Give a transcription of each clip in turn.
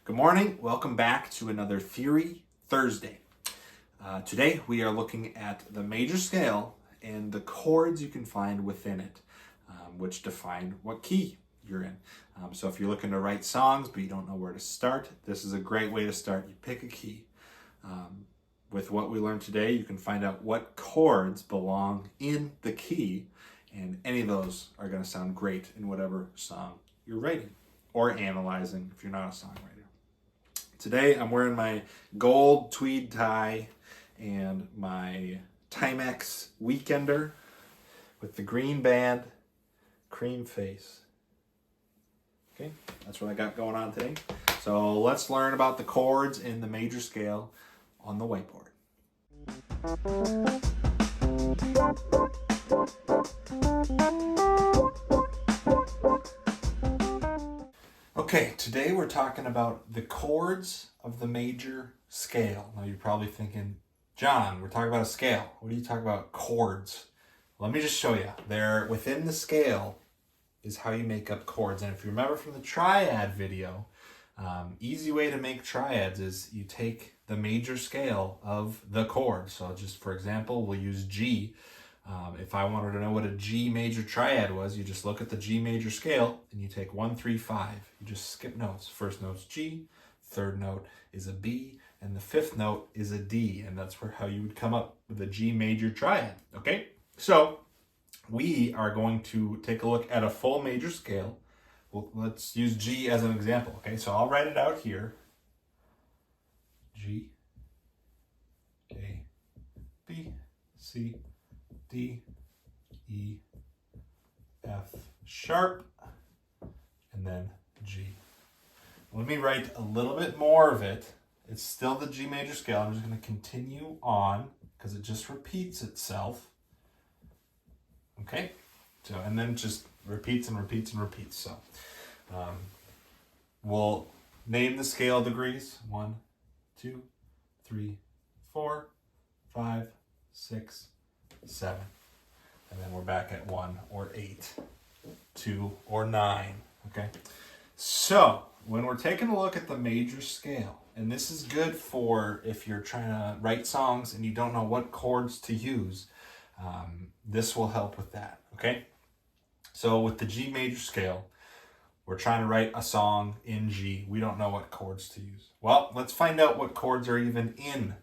Good morning. Welcome back to another Theory Thursday. Today we are looking at the major scale and the chords you can find within it, which define what key you're in. So if you're looking to write songs but you don't know where to start, this is a great way to start. You pick a key. With what we learned today, you can find out what chords belong in the key, and any of those are going to sound great in whatever song you're writing or analyzing if you're not a songwriter. Today I'm wearing my gold tweed tie and my Timex Weekender with the green band, cream face. Okay, that's what I got going on today. So let's learn about the chords in the major scale on the whiteboard. Okay, today we're talking about the chords of the major scale. Now you're probably thinking, John, we're talking about a scale. What do you talk about chords? Let me just show you. They're within the scale is how you make up chords. And if you remember from the triad video, easy way to make triads is you take the major scale of the chord. So just for example, we'll use G. If I wanted to know what a G major triad was, you just look at the G major scale and you take 1, 3, 5. You just skip notes. First note's G, third note is a B, and the fifth note is a D. And that's how you would come up with a G major triad. Okay, so we are going to take a look at a full major scale. Well, let's use G as an example. Okay, so I'll write it out here. G, A, B, C, D, E, F sharp, and then G. Let me write a little bit more of it. It's still the G major scale. I'm just going to continue on because it just repeats itself. Okay, so and then just repeats and repeats and repeats. So we'll name the scale degrees. 1, 2, 3, 4, 5, 6, 7. And then we're back at 1 or 8, 2 or 9. Okay, so when we're taking a look at the major scale, and this is good for if you're trying to write songs and you don't know what chords to use, this will help with that. Okay, so with the G major scale, we're trying to write a song in G. We don't know what chords to use. Well, let's find out what chords are even in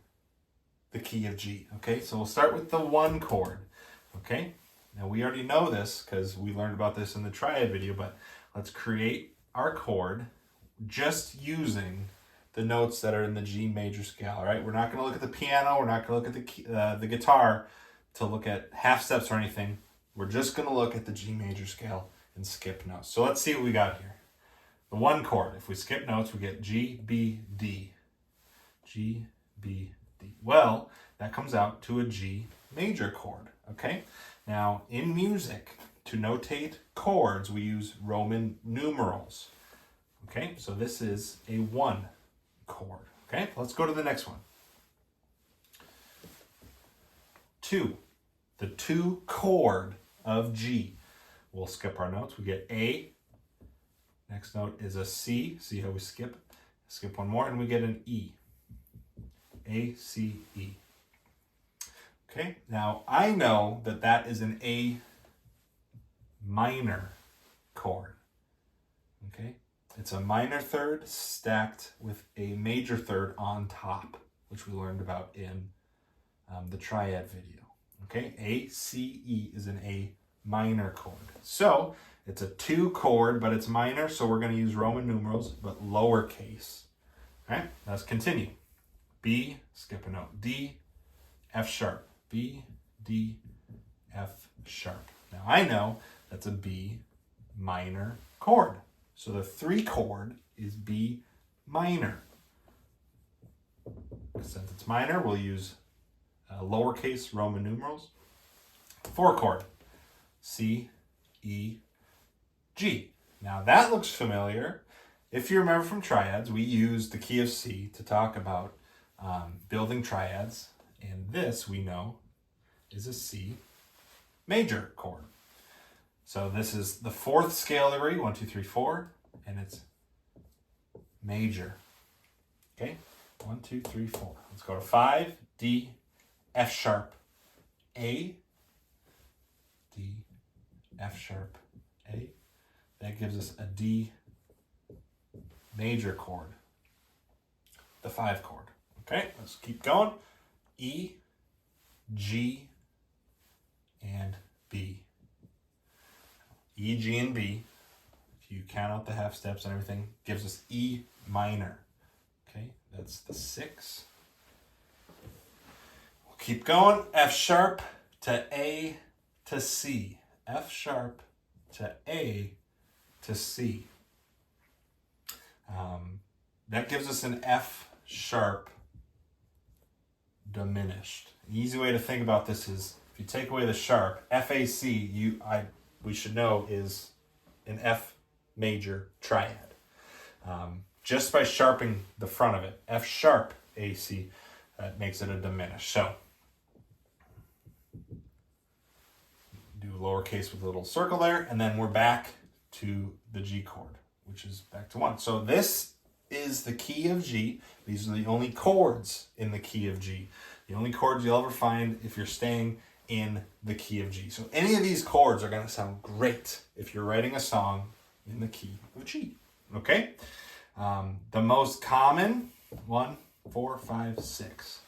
the key of G. Okay, so we'll start with the 1 chord. Okay, now we already know this because we learned about this in the triad video, but let's create our chord just using the notes that are in the G major scale. All right, we're not going to look at the piano. We're not going to look at the guitar to look at half steps or anything. We're just going to look at the G major scale and skip notes. So let's see what we got here. The 1 chord, if we skip notes, we get G, B, D. G, B, D. Well, that comes out to a G major chord. Okay, now in music, to notate chords, we use Roman numerals. Okay, so this is a 1 chord. Okay, let's go to the next one. 2, the 2 chord of G. We'll skip our notes. We get A. Next note is a C. See how we skip? Skip one more, and we get an E. A, C, E. Okay, now I know that that is an A minor chord. Okay, it's a minor third stacked with a major third on top, which we learned about in the triad video. Okay, A, C, E is an A minor chord. So it's a 2 chord, but it's minor, so we're going to use Roman numerals, but lowercase. All right, let's continue. B, skip a note. D, F sharp. B, D, F sharp. Now I know that's a B minor chord. So the 3 chord is B minor. Since it's minor, we'll use lowercase Roman numerals. 4 chord. C, E, G. Now that looks familiar. If you remember from triads, we used the key of C to talk about building triads. And this, we know, is a C major chord. So this is the 4th scale degree, 1, 2, 3, 4, and it's major. Okay, 1, 2, 3, 4. Let's go to 5, D, F sharp, A, D, F sharp, A. That gives us a D major chord, the 5 chord. Okay, let's keep going. E, G, and B. E, G, and B, if you count out the half steps and everything, gives us E minor. Okay, that's the 6. We'll keep going. F sharp to A to C. F sharp to A to C. That gives us an F sharp diminished. An easy way to think about this is if you take away the sharp, FAC, we should know is an F major triad. Just by sharpening the front of it, F sharp AC, that makes it a diminished. So do lowercase with a little circle there, and then we're back to the G chord, which is back to 1. So this is the key of G. These are the only chords in the key of G. The only chords you'll ever find if you're staying in the key of G. So any of these chords are going to sound great if you're writing a song in the key of G. Okay? The most common, 1, 4, 5, 6.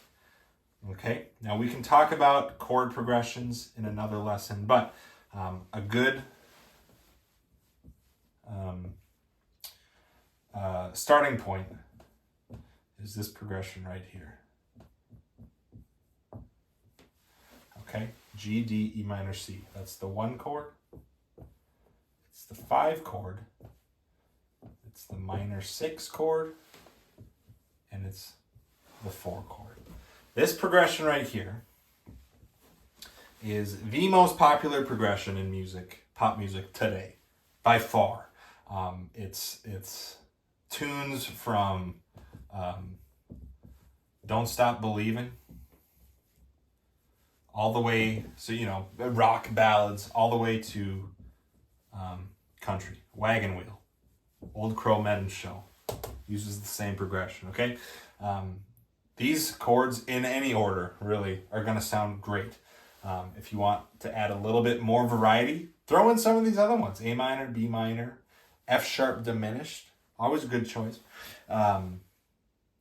Okay? Now we can talk about chord progressions in another lesson, but a good starting point is this progression right here. Okay, G, D, E minor, C. That's the 1 chord. It's the 5 chord. It's the minor 6 chord. And it's the 4 chord. This progression right here is the most popular progression in music, pop music today, by far. It's tunes from Don't Stop Believing all the way, so rock ballads, all the way to country. Wagon Wheel, Old Crow Meadows Show uses the same progression. Okay, these chords in any order really are going to sound great. If you want to add a little bit more variety, throw in some of these other ones: A minor, B minor, F sharp diminished, always a good choice.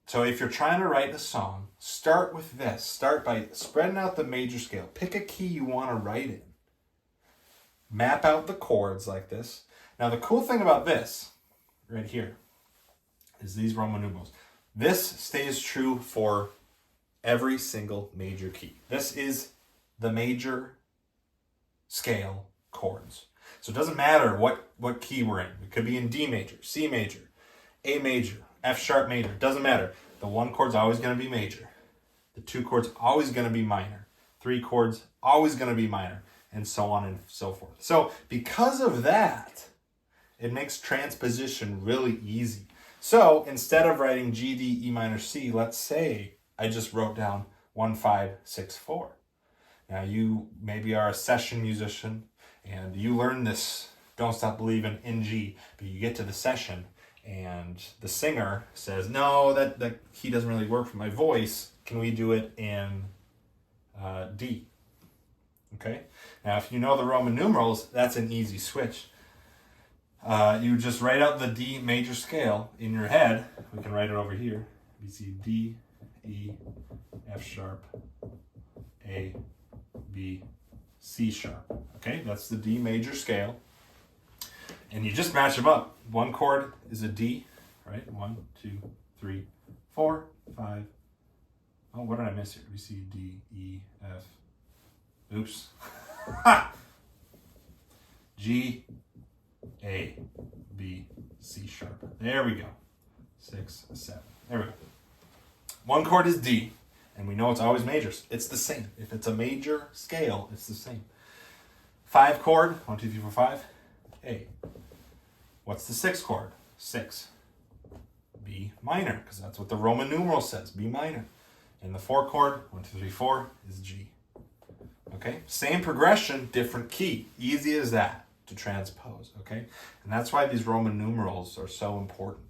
So if you're trying to write a song, start with this. Start by spreading out the major scale. Pick a key you want to write in. Map out the chords like this. Now the cool thing about this, right here, is these Roman numerals. This stays true for every single major key. This is the major scale chords. So it doesn't matter what key we're in. It could be in D major, C major, A major, F sharp major. It doesn't matter. The 1 chord's always going to be major. The 2 chord's always going to be minor. 3 chords always going to be minor, and so on and so forth. So because of that, it makes transposition really easy. So instead of writing G, D, E minor, C, let's say I just wrote down 1, 5, 6, 4. Now you maybe are a session musician and you learn this Don't Stop Believing in G, but you get to the session and the singer says, no, that key doesn't really work for my voice. Can we do it in D? Okay. Now, if you know the Roman numerals, that's an easy switch. You just write out the D major scale in your head. We can write it over here. B, C, D, E, F sharp, A, B, C sharp. Okay, that's the D major scale. And you just match them up. 1 chord is a D, right? 1, 2, 3, 4, 5. Oh, what did I miss here? B, C, D, E, F. Oops. G, A, B, C sharp. There we go. 6, 7. There we go. 1 chord is D, and we know it's always majors. It's the same. If it's a major scale, it's the same. 5 chord, 1, 2, 3, 4, 5, A. What's the 6 chord? 6. B minor, because that's what the Roman numeral says, B minor. And the 4 chord, 1, 2, 3, 4, is G. Okay? Same progression, different key. Easy as that to transpose, okay? And that's why these Roman numerals are so important.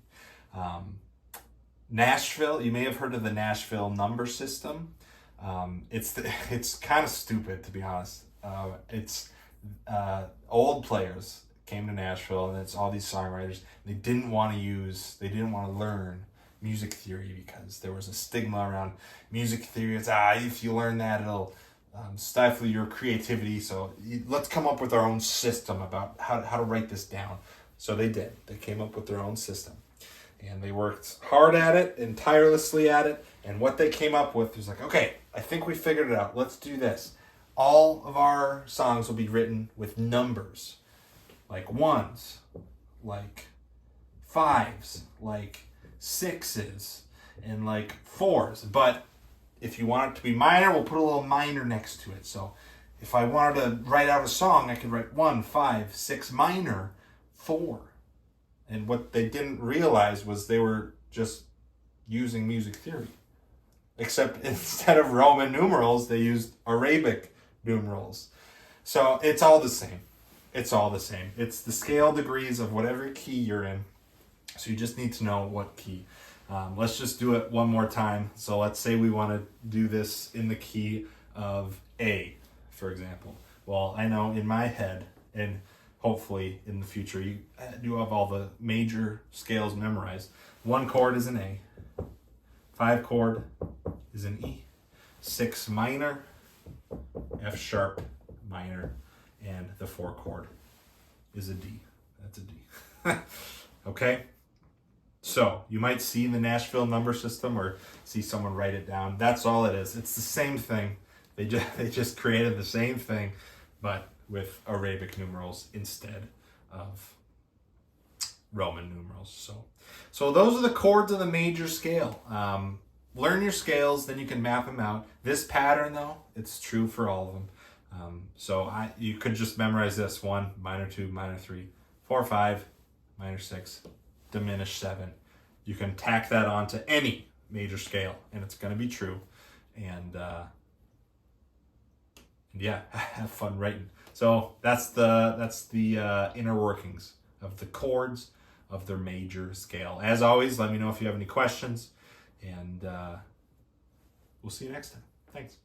Nashville, you may have heard of the Nashville number system. It's kind of stupid, to be honest. It's old players came to Nashville, and it's all these songwriters. They didn't want to learn music theory because there was a stigma around music theory. It's if you learn that, it'll stifle your creativity. So let's come up with our own system about how to write this down. So they did. They came up with their own system, and they worked hard at it and tirelessly at it. And what they came up with was like, okay, I think we figured it out. Let's do this. All of our songs will be written with numbers, like ones, like fives, like sixes, and like fours. But if you want it to be minor, we'll put a little minor next to it. So if I wanted to write out a song, I could write 1, 5, 6 minor, 4. And what they didn't realize was they were just using music theory. Except instead of Roman numerals, they used Arabic numerals. So it's all the same. It's all the same. It's the scale degrees of whatever key you're in. So you just need to know what key. Let's just do it one more time. So let's say we want to do this in the key of A, for example. Well, I know in my head, and hopefully in the future, you do have all the major scales memorized. 1 chord is an A. 5 chord is an E. 6 minor, F sharp minor, and the 4 chord is a D. That's a D. Okay? So you might see the Nashville number system or see someone write it down. That's all it is. It's the same thing. They just created the same thing, but with Arabic numerals instead of Roman numerals. So those are the chords of the major scale. Learn your scales, then you can map them out. This pattern, though, it's true for all of them. You could just memorize this: 1, minor 2, minor 3, 4, 5, minor 6, diminished 7. You can tack that onto any major scale, and it's going to be true. And yeah, have fun writing. So that's the inner workings of the chords of their major scale. As always, let me know if you have any questions, and we'll see you next time. Thanks.